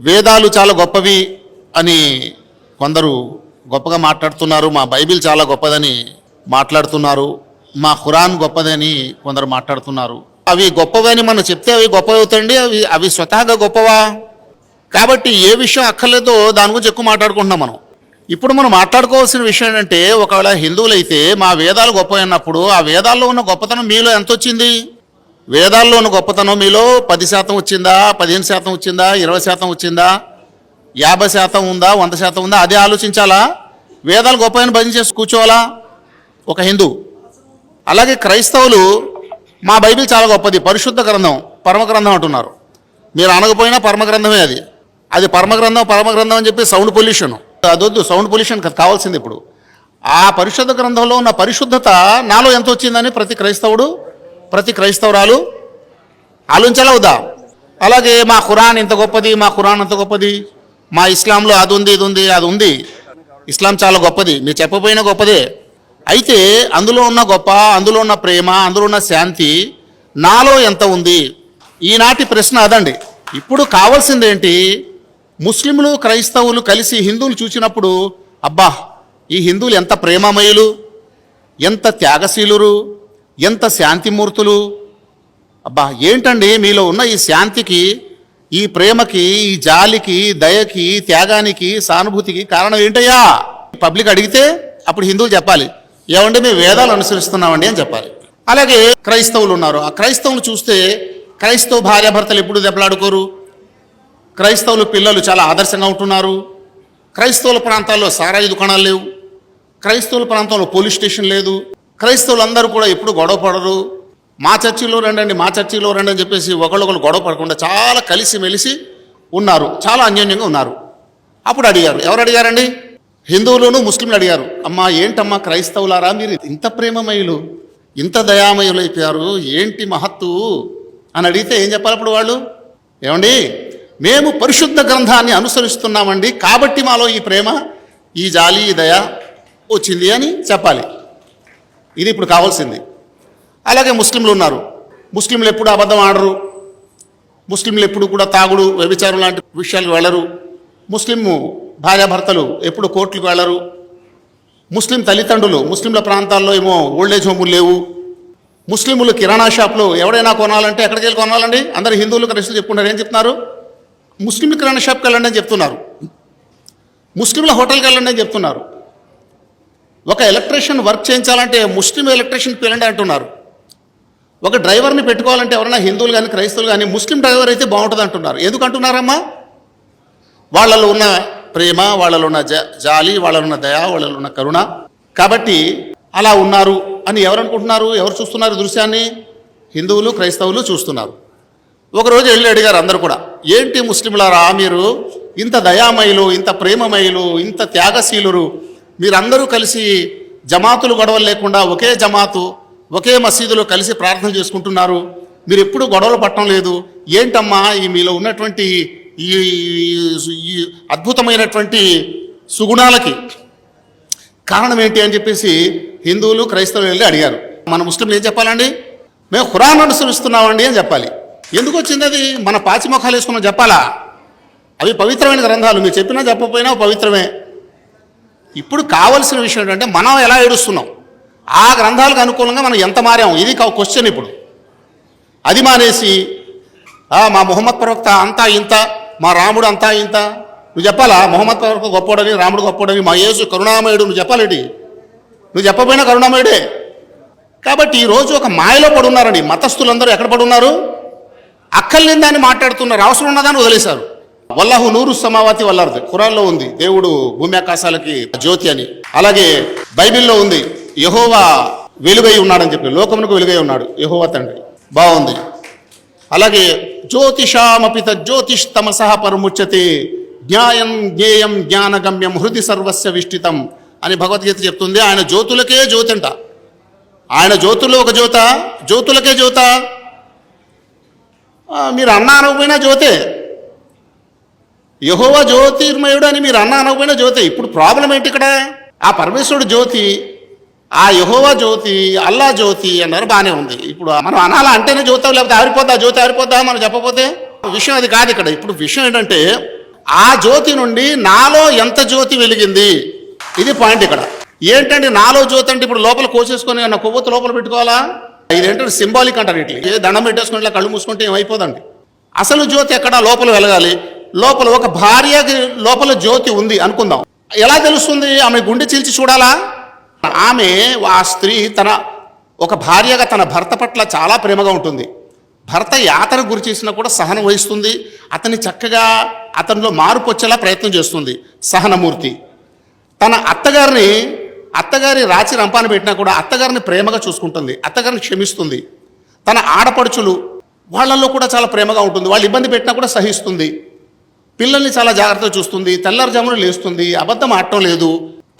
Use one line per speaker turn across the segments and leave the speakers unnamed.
వేదాలు చాలా గొప్పవి అని కొందరు గొప్పగా మాట్లాడుతున్నారు. మా బైబిల్ చాలా గొప్పదని మాట్లాడుతున్నారు. మా ఖురాన్ గొప్పదని కొందరు మాట్లాడుతున్నారు. అవి గొప్పవని మనం చెప్తే అవి గొప్పవి అవుతాయండి? అవి స్వతహాగా గొప్పవా? కాబట్టి ఏ విషయం అక్కర్లేదో దాని గురించి ఎక్కువ మాట్లాడుకుంటున్నాం మనం. ఇప్పుడు మనం మాట్లాడుకోవాల్సిన విషయం ఏంటంటే, ఒకవేళ హిందువులైతే మా వేదాలు గొప్పవి అన్నప్పుడు ఆ వేదాల్లో ఉన్న గొప్పతనం మీలో ఎంత వచ్చింది? వేదాల్లో ఉన్న గొప్పతనం మీలో 10% వచ్చిందా, 15% వచ్చిందా, 20% వచ్చిందా, 50% ఉందా, 100% ఉందా? అదే ఆలోచించాలా? వేదాలు గొప్పని భజన చేసి కూర్చోవాలా ఒక హిందూ? అలాగే క్రైస్తవులు మా బైబిల్ చాలా గొప్పది, పరిశుద్ధ గ్రంథం, పరమగ్రంథం అంటున్నారు. మీరు అనకపోయినా పరమగ్రంథమే అది. అది పరమగ్రంథం అని చెప్పి సౌండ్ పొల్యూషన్. అదొద్దు, సౌండ్ పొల్యూషన్ కావాల్సింది. ఇప్పుడు ఆ పరిశుద్ధ గ్రంథంలో ఉన్న పరిశుద్ధత నాలో ఎంత వచ్చిందని ప్రతి క్రైస్తవుడు, ప్రతి క్రైస్తవురాలు ఆలోచించాలా వద్దా? అలాగే మా ఖురాన్ ఇంత గొప్పది, మా ఖురాన్ అంత గొప్పది, మా ఇస్లాంలో అది ఉంది, ఇది ఉంది, అది ఉంది. ఇస్లాం చాలా గొప్పది, మీరు చెప్పపోయినా గొప్పదే. అయితే అందులో ఉన్న గొప్ప, అందులో ఉన్న ప్రేమ, అందులో ఉన్న శాంతి నాలో ఎంత ఉంది? ఈనాటి ప్రశ్న అదండి. ఇప్పుడు కావాల్సిందేంటి? ముస్లింలు క్రైస్తవులు కలిసి హిందువులు చూసినప్పుడు, అబ్బా ఈ హిందువులు ఎంత ప్రేమమయులు, ఎంత త్యాగశీలురు, ఎంత శాంతిమూర్తులు, అబ్బా ఏంటండి మీలో ఉన్న ఈ శాంతికి, ఈ ప్రేమకి, ఈ జాలికి, దయకి, త్యాగానికి, సానుభూతికి కారణం ఏంటయ్యా? పబ్లిక్ అడిగితే అప్పుడు హిందువులు చెప్పాలి, ఏమంటే మేము వేదాలు అనుసరిస్తున్నామండి అని చెప్పాలి. అలాగే క్రైస్తవులు ఉన్నారు. ఆ క్రైస్తవులు చూస్తే క్రైస్తవ భార్యాభర్తలు ఎప్పుడు దెబ్బలాడుకోరు. క్రైస్తవులు పిల్లలు చాలా ఆదర్శంగా ఉంటున్నారు. క్రైస్తవుల ప్రాంతాల్లో సారాయి దుకాణాలు లేవు. క్రైస్తవుల ప్రాంతంలో పోలీస్ స్టేషన్ లేదు. క్రైస్తవులందరూ కూడా ఎప్పుడు గొడవ పడరు. మా చర్చిలో రండి, మా చర్చిలో రండి అని చెప్పేసి ఒకళ్ళొకళ్ళు గొడవ పడకుండా చాలా కలిసిమెలిసి ఉన్నారు, చాలా అన్యోన్యంగా ఉన్నారు. అప్పుడు అడిగారు, ఎవరు అడిగారండి? హిందువులను ముస్లింలు అడిగారు, అమ్మా ఏంటమ్మా క్రైస్తవులారా మీరు ఇంత ప్రేమమయులు, ఇంత దయామయులు అయిపోయారు, ఏంటి మహత్తు అని అడిగితే ఏం చెప్పాలి అప్పుడు వాళ్ళు? ఏమండి మేము పరిశుద్ధ గ్రంథాన్ని అనుసరిస్తున్నామండి, కాబట్టి మాలో ఈ ప్రేమ, ఈ జాలి, ఈ దయ వచ్చింది అని చెప్పాలి. ఇది ఇప్పుడు కావాల్సింది. అలాగే ముస్లింలు ఉన్నారు. ముస్లింలు ఎప్పుడు అబద్ధం ఆడరు. ముస్లింలు ఎప్పుడు కూడా తాగుడు, వ్యభిచారం లాంటి విషయాలకు వెళ్ళరు. ముస్లిం భార్యాభర్తలు ఎప్పుడు కోర్టులకు వెళ్ళరు. ముస్లిం తల్లిదండ్రులు, ముస్లింల ప్రాంతాల్లో ఏమో ఓల్డేజ్ హోములు లేవు. ముస్లింలు కిరాణా షాప్లో ఎవడైనా కొనాలంటే ఎక్కడికి వెళ్ళి కొనాలండి? అందరు హిందువులు క్రైస్తవులు చెప్పుకుంటారు. ఏం చెప్తున్నారు? ముస్లింల కిరాణా షాప్కి వెళ్ళండి అని చెప్తున్నారు. ముస్లింల హోటల్కి వెళ్ళండి అని చెప్తున్నారు. ఒక ఎలక్ట్రీషియన్ వర్క్ చేయించాలంటే ముస్లిం ఎలక్ట్రీషియన్కి వెళ్ళండి అంటున్నారు. ఒక డ్రైవర్ని పెట్టుకోవాలంటే ఎవరైనా హిందువులు కానీ క్రైస్తవులు కానీ ముస్లిం డ్రైవర్ అయితే బాగుంటుంది అంటున్నారు. ఎందుకు అంటున్నారమ్మా? వాళ్ళలో ఉన్న ప్రేమ, వాళ్ళలో ఉన్న జాలి, వాళ్ళలో ఉన్న దయ, వాళ్ళలో ఉన్న కరుణ. కాబట్టి అలా ఉన్నారు అని ఎవరు అనుకుంటున్నారు? ఎవరు చూస్తున్నారు దృశ్యాన్ని? హిందువులు క్రైస్తవులు చూస్తున్నారు. ఒకరోజు వెళ్ళి అడిగారు అందరూ కూడా, ఏంటి ముస్లింలారా మీరు ఇంత దయామయులు, ఇంత ప్రేమమయులు, ఇంత త్యాగశీలురు, మీరందరూ కలిసి జమాతులు గొడవలు లేకుండా ఒకే జమాతు, ఒకే మసీదులో కలిసి ప్రార్థన చేసుకుంటున్నారు, మీరు ఎప్పుడు గొడవలు పట్టడం లేదు, ఏంటమ్మా ఈ మీలో ఉన్నటువంటి ఈ అద్భుతమైనటువంటి సుగుణాలకి కారణం ఏంటి అని చెప్పేసి హిందువులు క్రైస్తవులు వెళ్ళి అడిగారు. మన ముస్లింలు ఏం చెప్పాలండి? మేము ఖురాన్ అనుసరిస్తున్నామండి అని చెప్పాలి. ఎందుకు వచ్చింది అది? మన పాచిమొఖాలు వేసుకున్నాం చెప్పాలా? అవి పవిత్రమైన గ్రంథాలు, మీరు చెప్పినా చెప్పకపోయినా పవిత్రమే. ఇప్పుడు కావలసిన విషయం ఏంటంటే మనం ఎలా ఏడుస్తున్నాం, ఆ గ్రంథాలకు అనుకూలంగా మనం ఎంత మారాం, ఇది క్వశ్చన్. ఇప్పుడు అది మానేసి మా ముహమ్మద్ ప్రవక్త అంతా ఇంత, మా రాముడు అంతా ఇంత, నువ్వు చెప్పాలా? ముహమ్మద్ ప్రవక్త గొప్పోడని, రాముడు గొప్పోడని, మా యేసు కరుణామయుడు, నువ్వు చెప్పాలేంటి? నువ్వు చెప్పపోయినా కరుణామయుడే. కాబట్టి ఈరోజు ఒక మాయలో పడున్నారండి మతస్థులందరూ. ఎక్కడ పడున్నారు? అక్కర్లేని దాన్ని మాట్లాడుతున్నారు, అవసరం ఉన్నదాన్ని వదిలేశారు. వల్లాహు నూరు సమావాతి వల్లార్ది ఖురాన్లో ఉంది, దేవుడు భూమి ఆకాశాలకి జ్యోతి అని. అలాగే బైబిల్లో ఉంది, యెహోవా వెలుగై ఉన్నాడని చెప్పి, లోకమునకు వెలుగై ఉన్నాడు యెహోవా తండ్రి. బాగుంది. అలాగే జ్యోతిషామపిత జ్యోతిష్టమసహ పరముచ్యతే జ్ఞాయం జ్ఞేయం జ్ఞానగమ్యం హృది సర్వస్య విష్టితం అని భగవద్గీత చెప్తుంది. ఆయన జ్యోతులకే జ్యోతి అంట. ఆయన జ్యోతుల్లో ఒక జ్యోత, జ్యోతులకే జ్యోత. మీరు అన్న అనకపోయినా జ్యోతే. యెహోవా జ్యోతిర్మయుడు అని మీరు అన్న అనకపోయినా జ్యోతి. ఇప్పుడు ప్రాబ్లం ఏంటి ఇక్కడ? ఆ పరమేశ్వరుడు జ్యోతి, ఆ యెహోవా జ్యోతి, అల్లా జ్యోతి అన్నారు, బాగానే ఉంది. ఇప్పుడు మనం అనాలా అంటేనే జ్యోతి, లేకపోతే ఆరిపోద్దా జ్యోతి, ఆరిపోద్దా మనం చెప్పపోతే? విషయం అది కాదు ఇక్కడ. ఇప్పుడు విషయం ఏంటంటే ఆ జ్యోతి నుండి నాలో ఎంత జ్యోతి వెలిగింది, ఇది పాయింట్ ఇక్కడ. ఏంటంటే నాలో జ్యోతి అంటే ఇప్పుడు లోపల కోసేసుకొని నా కొవ్వొత్తు లోపల పెట్టుకోవాలా? ఇదేంటంటే సింబాలిక్ అంటారు. ఇట్లా దండం పెట్టేసుకుని ఇట్లా కళ్ళు మూసుకుంటే ఏమైపోదండి. అసలు జ్యోతి ఎక్కడ? లోపల వెలగాలి. లోపల ఒక భార్యకి లోపల జ్యోతి ఉంది అనుకుందాం. ఎలా తెలుస్తుంది? ఆమె గుండె చీల్చి చూడాలా? ఆమె ఆ స్త్రీ ఒక భార్యగా తన భర్త పట్ల చాలా ప్రేమగా ఉంటుంది. భర్త యాతన గురి చేసినా కూడా సహనం వహిస్తుంది. అతన్ని చక్కగా అతనిలో మార్పు వచ్చేలా ప్రయత్నం చేస్తుంది. సహనమూర్తి. తన అత్తగారి రాచి రంపాన పెట్టినా కూడా అత్తగారిని ప్రేమగా చూసుకుంటుంది. అత్తగారిని క్షమిస్తుంది. తన ఆడపడుచులు వాళ్ళల్లో కూడా చాలా ప్రేమగా ఉంటుంది. వాళ్ళు ఇబ్బంది పెట్టినా కూడా సహిస్తుంది. పిల్లల్ని చాలా జాగ్రత్తగా చూస్తుంది. తెల్లారుజామున లేస్తుంది. అబద్ధం ఆడటం లేదు.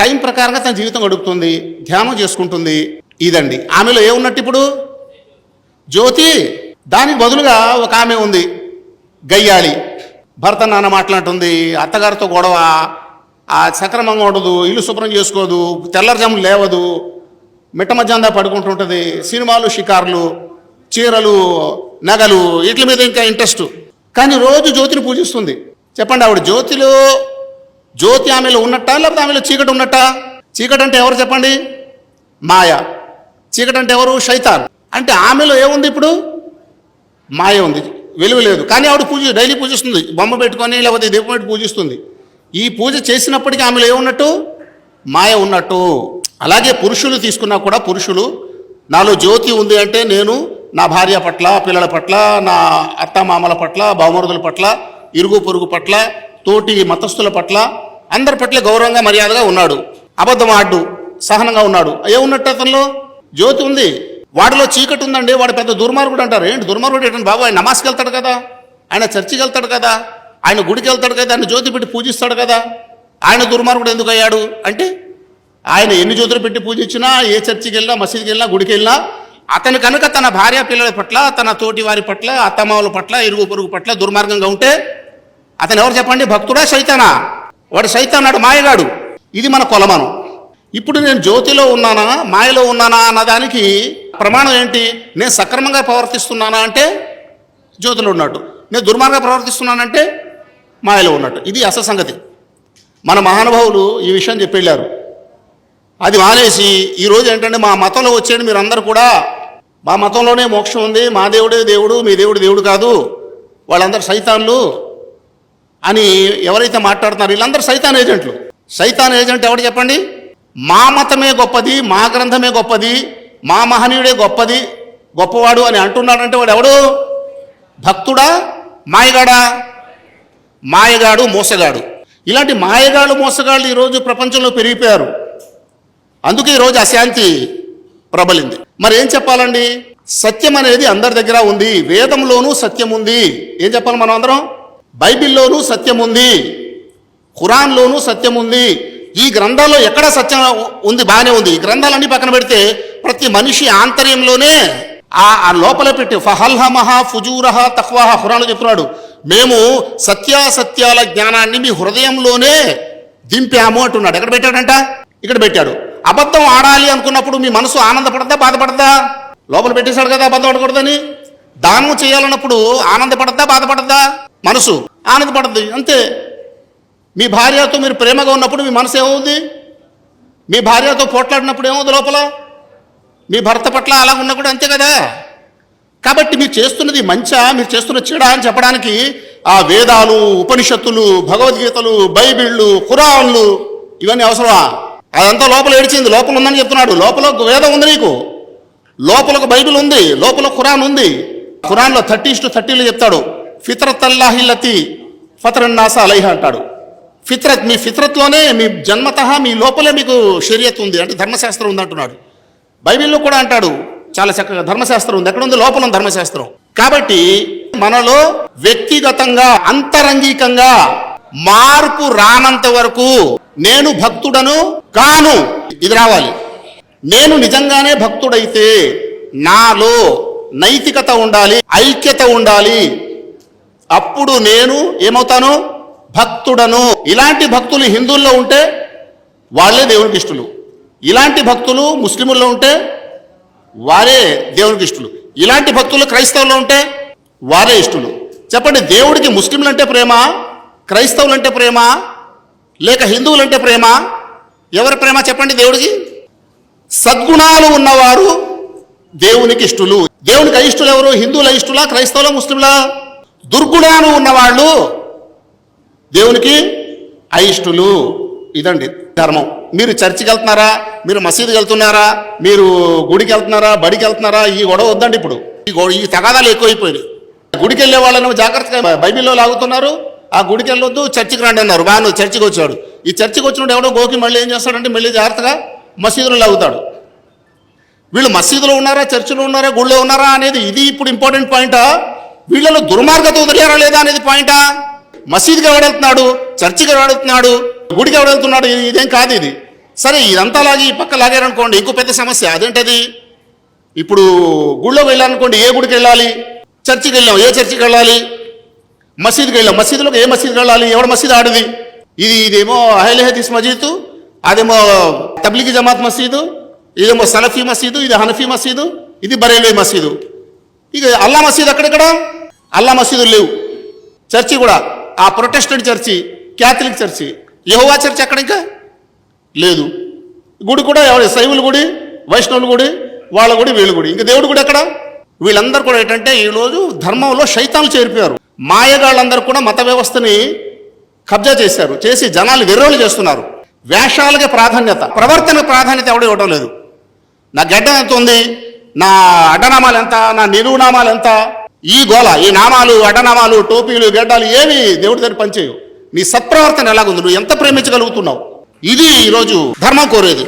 టైం ప్రకారంగా తన జీవితం గడుపుతుంది. ధ్యానం చేసుకుంటుంది. ఇదండి ఆమెలో ఏమున్నట్టు ఇప్పుడు జ్యోతి. దానికి బదులుగా ఒక ఆమె ఉంది గయ్యాళి. భర్త నాన్న మాట్లాడుతుంది, అత్తగారితో గొడవ, ఆ సక్రమంగా ఉండదు, ఇల్లు శుభ్రం చేసుకోదు, తెల్లరజాములు లేవదు, మిట్ట మధ్యాహ్నం పడుకుంటుంటుంది, సినిమాలు, షికార్లు, చీరలు, నగలు, వీటి మీద ఇంకా ఇంట్రెస్ట్. కానీ రోజు జ్యోతిని పూజిస్తుంది. చెప్పండి, ఆవిడ జ్యోతి ఆమెలో ఉన్నట్టా లేకపోతే ఆమెలో చీకటి ఉన్నట్టా? చీకటి అంటే ఎవరు చెప్పండి? మాయ. చీకటి అంటే ఎవరు? శైతాన్. అంటే ఆమెలో ఏముంది ఇప్పుడు? మాయ ఉంది, వెలుగు లేదు. కానీ ఆవిడ డైలీ పూజిస్తుంది. బొమ్మ పెట్టుకొని లేకపోతే దీపం పెట్టి పూజిస్తుంది. ఈ పూజ చేసినప్పటికీ ఆమెలో ఏమున్నట్టు? మాయ ఉన్నట్టు. అలాగే పురుషులు తీసుకున్నా కూడా పురుషులు నాలో జ్యోతి ఉంది అంటే నేను నా భార్య పట్ల, పిల్లల పట్ల, నా అత్తమామల పట్ల, బావమరుదుల పట్ల, ఇరుగు పొరుగు పట్ల, తోటి మతస్థుల పట్ల, అందరి పట్ల గౌరవంగా మర్యాదగా ఉన్నాడు. అబద్ధం ఆడు, సహనంగా ఉన్నాడు. ఏమున్నట్టు? అతనిలో జ్యోతి ఉంది. వాడిలో చీకటి ఉందండి. వాడు పెద్ద దుర్మార్గుడు అంటారు. ఏంటి దుర్మార్గుడు ఏంటంటే, బాబు ఆయన నమాజ్కి వెళ్తాడు కదా, ఆయన చర్చికి వెళ్తాడు కదా, ఆయన గుడికి వెళ్తాడు కదా, ఆయన జ్యోతి పెట్టి పూజిస్తాడు కదా, ఆయన దుర్మార్గుడు ఎందుకు అయ్యాడు అంటే ఆయన ఎన్ని జ్యోతులు పెట్టి పూజించినా, ఏ చర్చికి వెళ్ళినా, మసీదుకి వెళ్ళినా, గుడికి వెళ్ళినా అతను కనుక తన భార్య పిల్లల పట్ల, తన తోటి వారి పట్ల, అత్తమావుల పట్ల, ఇరుగు పొరుగు పట్ల దుర్మార్గంగా ఉంటే అతను ఎవరు చెప్పండి? భక్తుడా సైతానా? వాడు సైతానాడు, మాయగాడు. ఇది మన కొలమానం. ఇప్పుడు నేను జ్యోతిలో ఉన్నానా మాయలో ఉన్నానా అన్నదానికి ప్రమాణం ఏంటి? నేను సక్రమంగా ప్రవర్తిస్తున్నానా అంటే జ్యోతిలో ఉన్నట్టు, నేను దుర్మార్గంగా ప్రవర్తిస్తున్నానంటే మాయలో ఉన్నట్టు. ఇది అసలు సంగతి. మన మహానుభావులు ఈ విషయం చెప్పి వెళ్ళారు. అది మానేసి ఈరోజు ఏంటంటే మా మతంలో వచ్చేయండి మీరు అందరూ కూడా, మా మతంలోనే మోక్షం ఉంది, మా దేవుడే దేవుడు, మీ దేవుడు దేవుడు కాదు, వాళ్ళందరూ సైతాన్లు అని ఎవరైతే మాట్లాడుతున్నారో వీళ్ళందరూ సైతాన్ ఏజెంట్లు. సైతాన్ ఏజెంట్ ఎవడు చెప్పండి? మా మతమే గొప్పది, మా గ్రంథమే గొప్పది, మా మహనీయుడే గొప్పవాడు అని అంటున్నాడంటే వాడు ఎవడు? భక్తుడా మాయగాడా? మాయగాడు, మోసగాడు. ఇలాంటి మాయగాడు, మోసగాళ్ళు ఈరోజు ప్రపంచంలో పెరిగిపోయారు. అందుకే ఈరోజు అశాంతి ప్రబలింది. మరి ఏం చెప్పాలండి? సత్యం అనేది అందరి దగ్గర ఉంది. వేదంలోనూ సత్యం ఉంది. ఏం చెప్పాలి మనం అందరం? బైబిల్లోనూ సత్యం ఉంది, ఖురాన్లోనూ సత్యం ఉంది. ఈ గ్రంథాల్లో ఎక్కడ సత్యం ఉంది? బాగానే ఉంది. ఈ గ్రంథాలన్నీ పక్కన పెడితే ప్రతి మనిషి ఆంతర్యంలోనే ఆ లోపల పెట్టి ఫహల్హమహ ఫుజూరహ తఖ్వాహ ఖురాన్లో చెప్తున్నాడు, మేము సత్యాసత్యాల జ్ఞానాన్ని మీ హృదయంలోనే దింపాము అంటున్నాడు. ఎక్కడ పెట్టాడంట? ఇక్కడ పెట్టాడు. అబద్ధం ఆడాలి అనుకున్నప్పుడు మీ మనసు ఆనందపడద్దా బాధపడద్దా? లోపల పెట్టేశాడు కదా అబద్ధం ఆడకూడదని. దానం చేయాలన్నప్పుడు ఆనందపడద్దా బాధపడద్దా? మనసు ఆనందపడద్దు, అంతే. మీ భార్యతో మీరు ప్రేమగా ఉన్నప్పుడు మీ మనసు ఏమవుతుంది? మీ భార్యతో పోట్లాడినప్పుడు ఏమవుతుంది లోపల? మీ భర్త పట్ల అలా ఉన్నా కూడా అంతే కదా. కాబట్టి మీరు చేస్తున్నది మంచా, మీరు చేస్తున్న చెడా అని చెప్పడానికి ఆ వేదాలు, ఉపనిషత్తులు, భగవద్గీతలు, బైబిళ్ళు, ఖురాన్లు ఇవన్నీ అవసరమా? అదంతా లోపల ఏడిచింది, లోపల ఉందని చెప్తున్నాడు. లోపల వేదం ఉంది నీకు, లోపల ఒక బైబిల్ ఉంది, లోపల ఖురాన్ ఉంది. ఖురాన్లో 30:30 చెప్తాడు, ఫిత్రత్ అల్లాహిల్లతి ఫతరన్నాస అలైహ అంటాడు. ఫిత్రత్, మీ ఫిత్రత్లోనే, మీ జన్మతః మీ లోపలే మీకు షరియత్ ఉంది, అంటే ధర్మశాస్త్రం ఉంది అంటున్నాడు. బైబిల్లో కూడా అంటాడు చాలా చక్కగా, ధర్మశాస్త్రం ఉంది. ఎక్కడ ఉంది? లోపల ఉంది ధర్మశాస్త్రం. కాబట్టి మనలో వ్యక్తిగతంగా, అంతరంగికంగా మార్పు రానంత వరకు నేను భక్తుడను కాను, ఇది రావాలి. నేను నిజంగానే భక్తుడైతే నాలో నైతికత ఉండాలి, ఐక్యత ఉండాలి. అప్పుడు నేను ఏమవుతాను? భక్తుడను. ఇలాంటి భక్తులు హిందువుల్లో ఉంటే వాళ్ళే దేవునికి ఇష్టలు. ఇలాంటి భక్తులు ముస్లిముల్లో ఉంటే వారే దేవునికి ఇష్టలు. ఇలాంటి భక్తులు క్రైస్తవుల్లో ఉంటే వారే ఇష్టలు. చెప్పండి, దేవుడికి ముస్లింలు అంటే ప్రేమ, క్రైస్తవులంటే ప్రేమ లేక హిందువులంటే ప్రేమ? ఎవరి ప్రేమ చెప్పండి దేవుడికి? సద్గుణాలు ఉన్నవారు దేవునికి ఇష్టలు. దేవునికి అయిష్టులు ఎవరు? హిందువుల ఇష్టలా, క్రైస్తవుల, ముస్లింలా? దుర్గుణాలు ఉన్నవాళ్ళు దేవునికి అయిష్టులు. ఇదండి ధర్మం. మీరు చర్చికి వెళ్తున్నారా, మీరు మసీదుకి వెళ్తున్నారా, మీరు గుడికి వెళ్తున్నారా, బడికి వెళ్తున్నారా, ఈ గొడవ వద్దండి. ఇప్పుడు ఈ తగాదాలు ఎక్కువైపోయినాయి. గుడికి వెళ్ళే వాళ్ళను జాగ్రత్తగా బైబిల్లో లాగుతున్నారు. ఆ గుడికి వెళ్ళొద్దు, చర్చికి రండి అన్నారు. బాగా చర్చికి వచ్చాడు. ఈ చర్చికి వచ్చినప్పుడు ఎవడో గోకి మళ్ళీ ఏం చేస్తాడంటే మళ్ళీ జాగ్రత్తగా మసీదులో లాగుతాడు. వీళ్ళు మసీదులో ఉన్నారా, చర్చిలో ఉన్నారా, గుడిలో ఉన్నారా అనేది ఇది ఇప్పుడు ఇంపార్టెంట్ పాయింటా? వీళ్ళలో దుర్మార్గత వదిలేరా లేదా అనేది పాయింటా? మసీదుకి ఎవడెళ్తున్నాడు, చర్చికి ఎవడెళ్తున్నాడు, గుడికి ఎవడెళ్తున్నాడు, ఇదేం కాదు ఇది. సరే, ఇదంతా లాగి ఈ పక్క లాగారనుకోండి, ఇంకో పెద్ద సమస్య. అదేంటది? ఇప్పుడు గుడిలోకి వెళ్ళాలనుకోండి, ఏ గుడికి వెళ్ళాలి? చర్చికి వెళ్ళాం, ఏ చర్చికి వెళ్ళాలి? మసీదుకి వెళ్ళాం, మసీదులోకి ఏ మసీదుకి వెళ్ళాలి? ఎవడ మసీదు ఆడిది? ఇదేమో అహ్లే హదీస్ మసీదు, అదేమో తబ్లీగీ జమాత్ మసీదు, ఇదేమో సలఫీ మసీదు, ఇది హనఫీ మసీదు, ఇది బరేలీ మసీదు. ఇక అల్లా మసీదు అక్కడెక్కడ? అల్లా మసీదులు లేవు. చర్చి కూడా ఆ ప్రొటెస్టెంట్ చర్చి, క్యాథలిక్ చర్చి, యెహోవా చర్చి అక్కడ ఇంకా లేదు. గుడి కూడా శైవుల గుడి, వైష్ణవుల గుడి, వాళ్ళ గుడి, వీళ్ళ గుడి. ఇంకా దేవుడి గుడి ఎక్కడ? వీళ్ళందరూ కూడా ఏంటంటే ఈరోజు ధర్మంలో శైతాన్లు చేరిపోయారు. మాయగాళ్ళందరూ కూడా మత వ్యవస్థని కబ్జా చేశారు. చేసి జనాలు వెర్రోళ్ళు చేస్తున్నారు. వేషాలకే ప్రాధాన్యత, ప్రవర్తన ప్రాధాన్యత ఎవడో ఇవ్వడం లేదు. నా గడ్డం ఎంత ఉంది, నా అడ్డనామాలు ఎంత, నా నిలువునామాలు ఎంత, ఈ గోల, ఈ నామాలు, అడ్డనామాలు, టోపీలు, గడ్డాలు ఏవి దేవుడి దగ్గర పనిచేయవు. నీ సత్ప్రవర్తన ఎలాగుంది, నువ్వు ఎంత ప్రేమించగలుగుతున్నావు? ఇది ఈరోజు ధర్మం కోరేది.